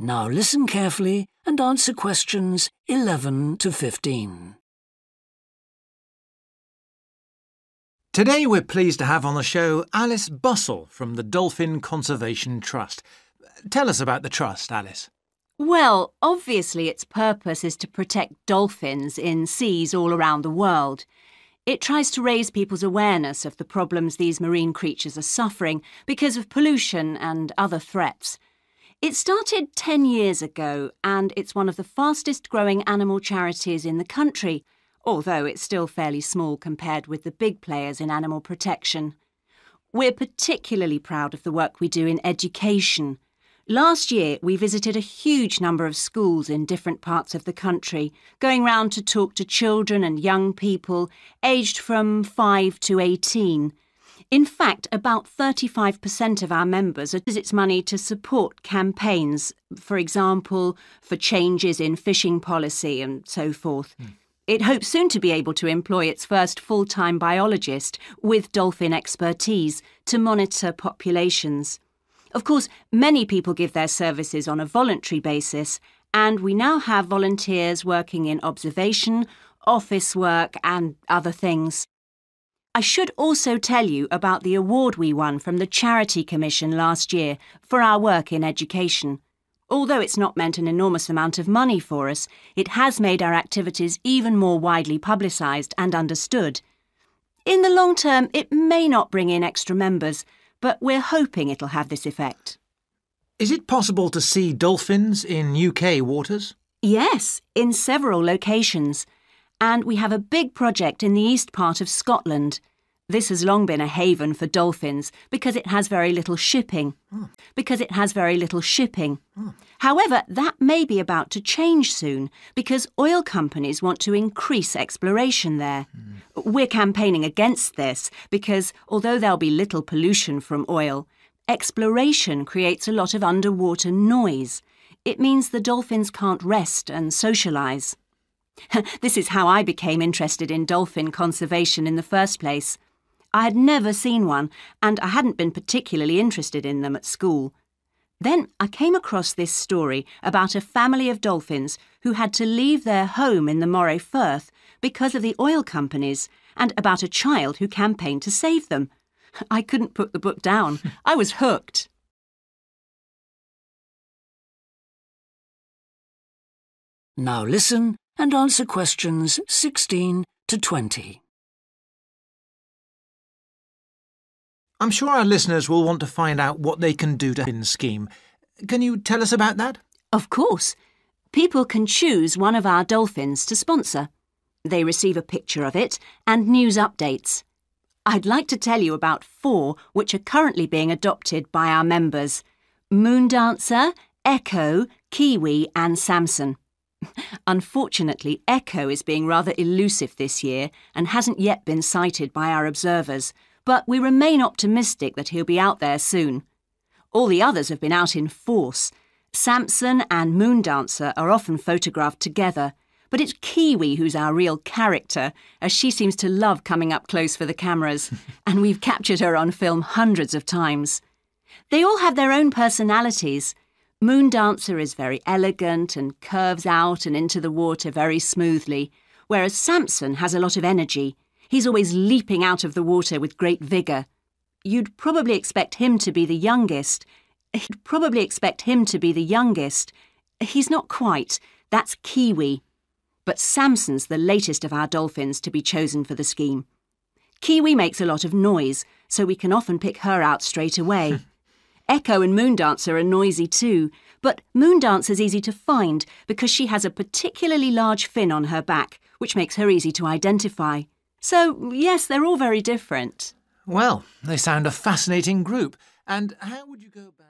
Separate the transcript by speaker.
Speaker 1: Now listen carefully and answer questions 11 to 15.
Speaker 2: Today we're pleased to have on the show Alice Bussell from the Dolphin Conservation Trust. Tell us about the Trust, Alice.
Speaker 3: Well, obviously its purpose is to protect dolphins in seas all around the world. It tries to raise people's awareness of the problems these marine creatures are suffering because of pollution and other threats. It started 10 years ago and it's one of the fastest growing animal charities in the country, although it's still fairly small compared with the big players in animal protection. We're particularly proud of the work we do in education. Last year, we visited a huge number of schools in different parts of the country, going round to talk to children and young people aged from 5 to 18. In fact, about 35% of our members use money to support campaigns, for example, for changes in fishing policy and so forth. It hopes soon to be able to employ its first full-time biologist with dolphin expertise to monitor populations. Of course, many people give their services on a voluntary basis, and we now have volunteers working in observation, office work and other things. I should also tell you about the award we won from the Charity Commission last year for our work in education. Although it's not meant an enormous amount of money for us, it has made our activities even more widely publicised and understood. In the long term, it may not bring in extra members, but we're hoping it'll have this effect.
Speaker 2: Is it possible to see dolphins in UK waters?
Speaker 3: Yes, in several locations. And we have a big project in the east part of Scotland. This has long been a haven for dolphins because it has very little shipping. However, that may be about to change soon because oil companies want to increase exploration there. We're campaigning against this because although there'll be little pollution from oil, exploration creates a lot of underwater noise. It means the dolphins can't rest and socialise. This is how I became interested in dolphin conservation in the first place. I had never seen one, and I hadn't been particularly interested in them at school. Then I came across this story about a family of dolphins who had to leave their home in the Moray Firth because of the oil companies, and about a child who campaigned to save them. I couldn't put the book down. I was hooked.
Speaker 1: Now listen and answer questions 16 to 20.
Speaker 2: I'm sure our listeners will want to find out what they can do to help in the scheme. Can you tell us about that?
Speaker 3: Of course. People can choose one of our dolphins to sponsor. They receive a picture of it and news updates. I'd like to tell you about 4 which are currently being adopted by our members: Moondancer, Echo, Kiwi and Samson. Unfortunately, Echo is being rather elusive this year and hasn't yet been sighted by our observers, but we remain optimistic that he'll be out there soon. All the others have been out in force. Samson and Moondancer are often photographed together, but it's Kiwi who's our real character, as she seems to love coming up close for the cameras, and we've captured her on film hundreds of times. They all have their own personalities. Moondancer is very elegant and curves out and into the water very smoothly, whereas Samson has a lot of energy. He's always leaping out of the water with great vigour. You'd probably expect him to be the youngest. He's not quite. That's Kiwi. But Samson's the latest of our dolphins to be chosen for the scheme. Kiwi makes a lot of noise, so we can often pick her out straight away. Echo and Moondancer are noisy too, but Moondancer's easy to find because she has a particularly large fin on her back, which makes her easy to identify. So, yes, they're all very different.
Speaker 2: Well, they sound a fascinating group. And how would you go about...